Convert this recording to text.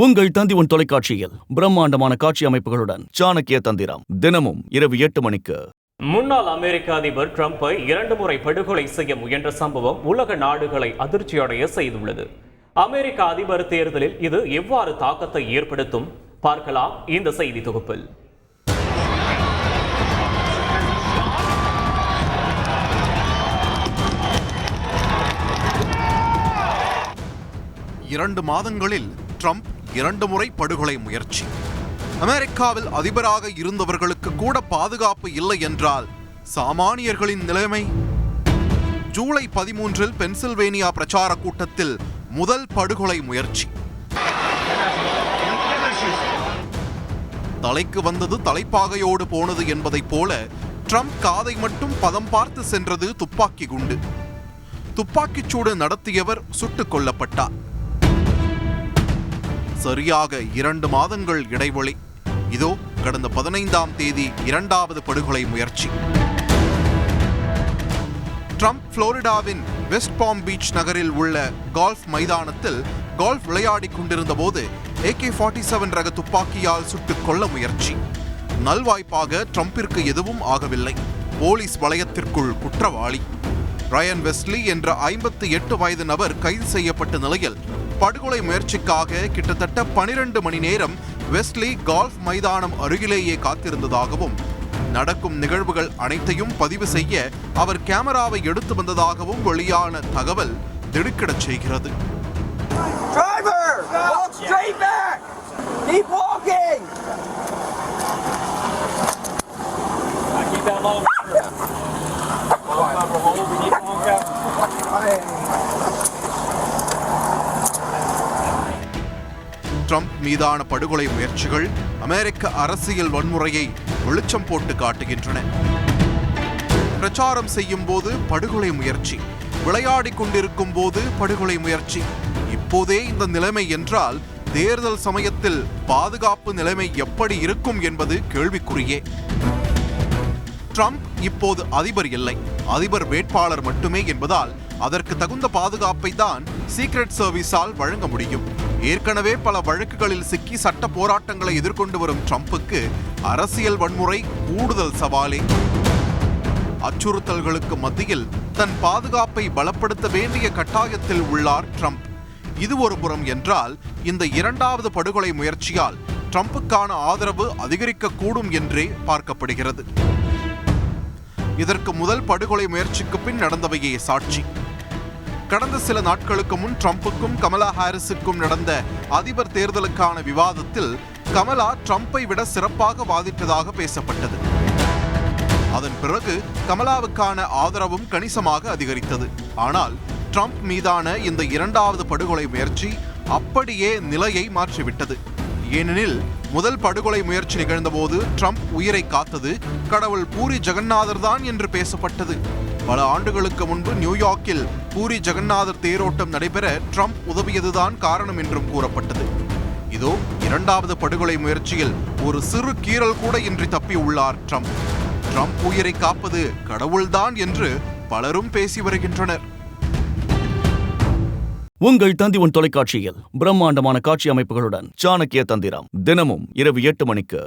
உங்கள் தந்தி தொலைக்காட்சியில் பிரம்மாண்டமான காட்சி அமைப்புகளுடன் சாணக்கிய தந்திரம் தினமும் இரவு 8 மணிக்கு. முன்னாள் அமெரிக்க அதிபர் டிரம்பை 2 முறை படுகொலை செய்ய முயன்ற சம்பவம் உலக நாடுகளை அதிர்ச்சியடைய செய்துள்ளது. அமெரிக்க அதிபர் தேர்தலில் இது எவ்வாறு தாக்கத்தை ஏற்படுத்தும் பார்க்கலாம் இந்த செய்தி தொகுப்பில். இரண்டு மாதங்களில் ட்ரம்ப் 2 முறை படுகொலை முயற்சி. அமெரிக்காவில் அதிபராக இருந்தவர்களுக்கு கூட பாதுகாப்பு இல்லை என்றால் சாமானியர்களின் நிலைமை. ஜூலை 13 பென்சில்வேனியா பிரச்சார கூட்டத்தில் முதல் படுகொலை முயற்சி. தலைக்கு வந்தது தலைப்பாகையோடு போனது என்பதைப் போல ட்ரம்ப் காதை மட்டும் பதம் பார்த்து சென்றது துப்பாக்கி குண்டு. துப்பாக்கிச்சூடு நடத்தியவர் சுட்டுக் கொல்லப்பட்டார். சரியாக 2 மாதங்கள் இடைவெளி. இதோ கடந்த 15ஆம் தேதி 2வது படுகொலை முயற்சி. ட்ரம்ப் புளோரிடாவின் வெஸ்ட் பாம் பீச் நகரில் உள்ள கால்ஃப் மைதானத்தில் கால்ஃப் விளையாடிக் கொண்டிருந்த போது AK-47 ரக துப்பாக்கியால் சுட்டுக் கொள்ள முயற்சி. நல்வாய்ப்பாக ட்ரம்பிற்கு எதுவும் ஆகவில்லை. போலீஸ் வளையத்திற்குள் குற்றவாளி ரயன் வெஸ்லி என்ற 58 வயது நபர் கைது செய்யப்பட்ட நிலையில் படுகொலை முயற்சிக்காக கிட்டத்தட்ட 12 மணி நேரம் வெஸ்லி கால்ஃப் மைதானம் அருகிலேயே காத்திருந்ததாகவும் நடக்கும் நிகழ்வுகள் அனைத்தையும் பதிவு செய்ய அவர் கேமராவை எடுத்து வந்ததாகவும் வெளியான தகவல் திடுக்கிடச் செய்கிறது. ட்ரம்ப் மீதான படுகொலை முயற்சிகள் அமெரிக்க அரசியல் வன்முறையை வெளிச்சம் போட்டு காட்டுகின்றன. பிரச்சாரம் செய்யும் போது படுகொலை முயற்சி, விளையாடிக் கொண்டிருக்கும் போது படுகொலை முயற்சி. இப்போதே இந்த நிலைமை என்றால் தேர்தல் சமயத்தில் பாதுகாப்பு நிலைமை எப்படி இருக்கும் என்பது கேள்விக்குறியே. ட்ரம்ப் இப்போது அதிபர் இல்லை, அதிபர் வேட்பாளர் மட்டுமே என்பதால் அதற்கு தகுந்த பாதுகாப்பை தான் சீக்ரெட் சர்வீஸால் வழங்க முடியும். ஏற்கனவே பல வழக்குகளில் சிக்கி சட்ட போராட்டங்களை எதிர்கொண்டு வரும் ட்ரம்புக்கு அரசியல் வன்முறை கூடுதல் சவாலே. அச்சுறுத்தல்களுக்கு மத்தியில் தன் பாதுகாப்பை பலப்படுத்த வேண்டிய கட்டாயத்தில் உள்ளார் ட்ரம்ப். இது ஒரு புறம் என்றால், இந்த 2வது படுகொலை முயற்சியால் ட்ரம்புக்கான ஆதரவு அதிகரிக்கக்கூடும் என்றே பார்க்கப்படுகிறது. இதற்கு முதல் படுகொலை முயற்சிக்கு பின் நடந்தவையே சாட்சி. கடந்த சில நாட்களுக்கு முன் ட்ரம்புக்கும் கமலா ஹாரிஸுக்கும் நடந்த அதிபர் தேர்தலுக்கான விவாதத்தில் கமலா ட்ரம்பை விட சிறப்பாக வாதிட்டதாக பேசப்பட்டது. அதன் பிறகு கமலாவுக்கான ஆதரவும் கணிசமாக அதிகரித்தது. ஆனால் ட்ரம்ப் மீதான இந்த 2வது படுகொலை முயற்சி அப்படியே நிலையை மாற்றிவிட்டது. ஏனெனில் முதல் படுகொலை முயற்சி நிகழ்ந்தபோது ட்ரம்ப் உயிரை காத்தது கடவுள் பூரி ஜெகநாதர் தான் என்று பேசப்பட்டது. பல ஆண்டுகளுக்கு முன்பு நியூயார்க்கில் பூரி ஜெகநாதர் தேரோட்டம் நடைபெற ட்ரம்ப் உதவியதுதான் காரணம் என்றும் கூறப்பட்டது. இதோ 2வது படுகொலை முயற்சியில் ஒரு சிறு கீறல் கூட இன்றி தப்பி உள்ளார் ட்ரம்ப். ட்ரம்ப் உயிரை காப்பது கடவுள்தான் என்று பலரும் பேசி வருகின்றனர். உங்கள் தந்தி தொலைக்காட்சியில் பிரம்மாண்டமான காட்சி அமைப்புகளுடன் சாணக்கிய தந்திரம் தினமும் இரவு 8 மணிக்கு.